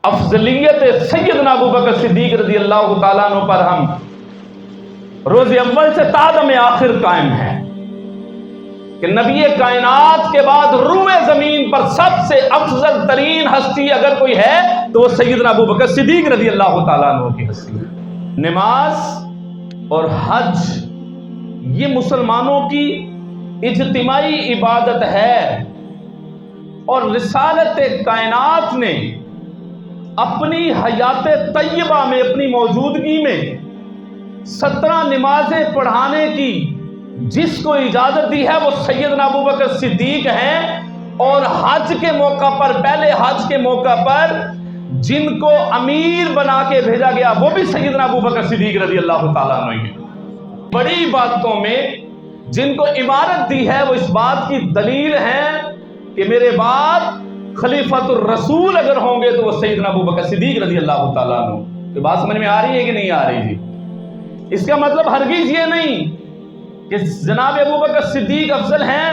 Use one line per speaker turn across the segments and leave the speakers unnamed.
افضلیت سیدنا ابو بکر صدیق رضی اللہ تعالیٰ عنہ پر ہم روز اول سے تادم آخر قائم ہے کہ نبی کائنات کے بعد روئے زمین پر سب سے افضل ترین ہستی اگر کوئی ہے تو وہ سیدنا ابو بکر صدیق رضی اللہ تعالیٰ عنہ کی ہستی ہے۔ نماز اور حج یہ مسلمانوں کی اجتماعی عبادت ہے، اور رسالت کائنات نے اپنی حیات طیبہ میں، اپنی موجودگی میں 17 نمازیں پڑھانے کی جس کو اجازت دی ہے وہ سیدنا ابو بکر صدیق ہیں، اور حج کے موقع پر، پہلے حج کے موقع پر جن کو امیر بنا کے بھیجا گیا وہ بھی سیدنا ابو بکر صدیق رضی اللہ تعالیٰ عنہ ہیں۔ بڑی باتوں میں جن کو عمارت دی ہے وہ اس بات کی دلیل ہے کہ میرے بعد خلیفۃ الرسول اگر ہوں گے تو وہ سیدنا ابو بکر صدیق رضی اللہ تعالیٰ عنہ۔ تو بات سمجھ میں آ رہی ہے کہ نہیں آ رہی جی؟ اس کا مطلب ہرگز یہ نہیں کہ جناب ابو بکر صدیق افضل ہیں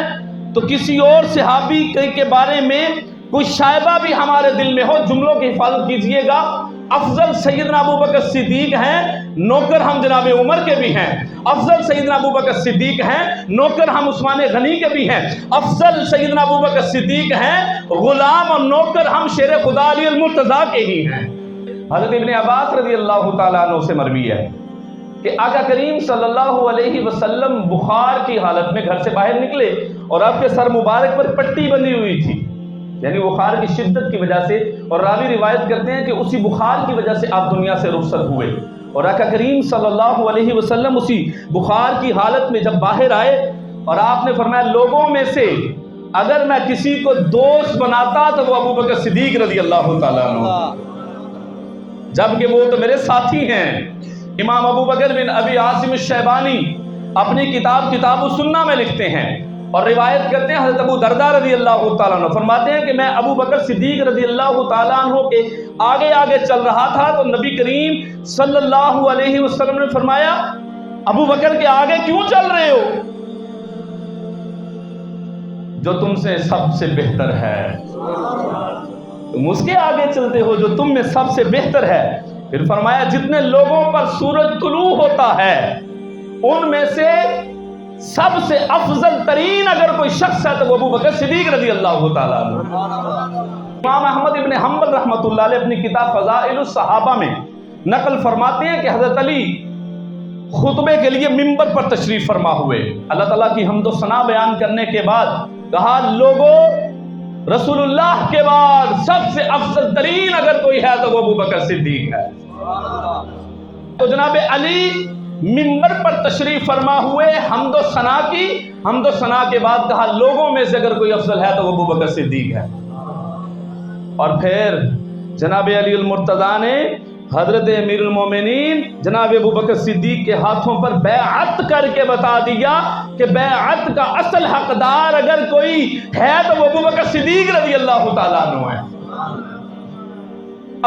تو کسی اور صحابی کے بارے میں کوئی شائبہ بھی ہمارے دل میں ہو، جملوں کی حفاظت کیجئے گا۔ افضل سیدنا ابو بکر صدیق ہیں، نوکر ہم جناب عمر کے بھی ہیں۔ افضل سیدنا ابو بکر صدیق ہیں، نوکر ہم عثمان غنی کے بھی ہیں۔ افضل سیدنا ابو بکر صدیق ہیں، غلام اور نوکر ہم شیر خدا علی المرتضیٰ کے ہی ہیں۔ حضرت ابن عباس رضی اللہ تعالیٰ عنہ سے مروی ہے کہ آقا کریم صلی اللہ علیہ وسلم بخار کی حالت میں گھر سے باہر نکلے اور آپ کے سر مبارک پر پٹی بندھی ہوئی تھی، یعنی بخار کی شدت کی وجہ سے، اور راوی روایت کرتے ہیں کہ اسی بخار کی وجہ سے آپ دنیا سے رخصت ہوئے، اور آقا کریم صلی اللہ علیہ وسلم اسی بخار کی حالت میں جب باہر آئے اور آپ نے فرمایا لوگوں میں سے اگر میں کسی کو دوست بناتا تو وہ ابو بکر صدیق رضی اللہ تعالیٰ عنہ، جبکہ وہ تو میرے ساتھی ہیں۔ امام ابو بکر بن ابی عاصم الشیبانی اپنی کتاب السنہ میں لکھتے ہیں اور روایت کرتے ہیں حضرت ابو درداء رضی اللہ تعالیٰ عنہ فرماتے ہیں کہ میں ابو بکر صدیق رضی اللہ تعالیٰ عنہ کے آگے آگے چل رہا تھا تو نبی کریم صلی اللہ علیہ وسلم نے فرمایا ابو بکر کے آگے کیوں چل رہے ہو؟ جو تم سے سب سے بہتر ہے، تم اس کے آگے چلتے ہو جو تم میں سب سے بہتر ہے۔ پھر فرمایا جتنے لوگوں پر سورج طلوع ہوتا ہے ان میں سے سب سے افضل ترین اگر کوئی شخص ہے تو وہ ابو بکر صدیق رضی اللہ تعالیٰ عنہ۔ امام احمد ابن حنبل رحمۃ اللہ علیہ اپنی کتاب فضائل الصحابہ میں نقل فرماتے ہیں کہ حضرت علی خطبے کے لیے ممبر پر تشریف فرما ہوئے، اللہ تعالیٰ کی حمد و ثنا بیان کرنے کے بعد کہا لوگوں رسول اللہ کے بعد سب سے افضل ترین اگر کوئی ہے تو وہ ابو بکر صدیق ہے۔ تو جناب علی منبر پر تشریف فرما ہوئے، حمد و ثنا کے بعد کہا لوگوں میں سے اگر کوئی افضل ہے تو وہ ابو بکر صدیق ہے۔ اور پھر جناب علی المرتضیٰ نے حضرت امیر المومنین جناب ابو بکر صدیق کے ہاتھوں پر بیعت کر کے بتا دیا کہ بیعت کا اصل حقدار اگر کوئی ہے تو وہ ابو بکر صدیق رضی اللہ تعالیٰ عنہ ہے۔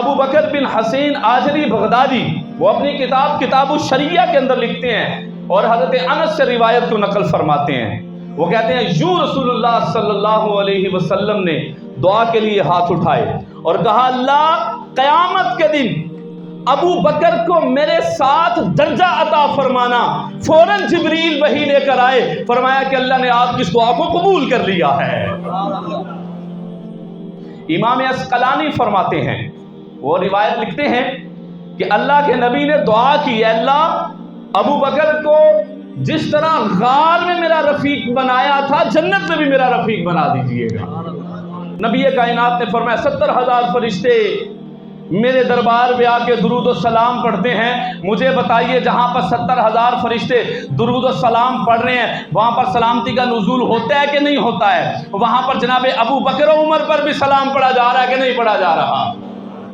ابو بکر بن حسین آجری بغدادی وہ اپنی کتاب الشریعہ کے اندر لکھتے ہیں اور حضرت انس سے روایت کو نقل فرماتے ہیں، وہ کہتے ہیں یوں رسول اللہ صلی اللہ علیہ وسلم نے دعا کے لیے ہاتھ اٹھائے اور کہا اللہ قیامت کے دن ابو بکر کو میرے ساتھ درجہ عطا فرمانا۔ فوراً جبریل وحی لے کر آئے، فرمایا کہ اللہ نے آپ کی اس دعا کو قبول کر لیا ہے۔ امام عسقلانی فرماتے ہیں، وہ روایت لکھتے ہیں کہ اللہ کے نبی نے دعا کی اللہ ابو بکر کو جس طرح غار میں میرا رفیق بنایا تھا جنت میں بھی میرا رفیق بنا دیجئے گا۔ نبی کائنات نے فرمایا 70,000 فرشتے میرے دربار میں آ کے درود و سلام پڑھتے ہیں، مجھے بتائیے جہاں پر 70,000 فرشتے درود و سلام پڑھ رہے ہیں وہاں پر سلامتی کا نزول ہوتا ہے کہ نہیں ہوتا ہے؟ وہاں پر جناب ابو بکر و عمر پر بھی سلام پڑھا جا رہا ہے کہ نہیں پڑھا جا رہا؟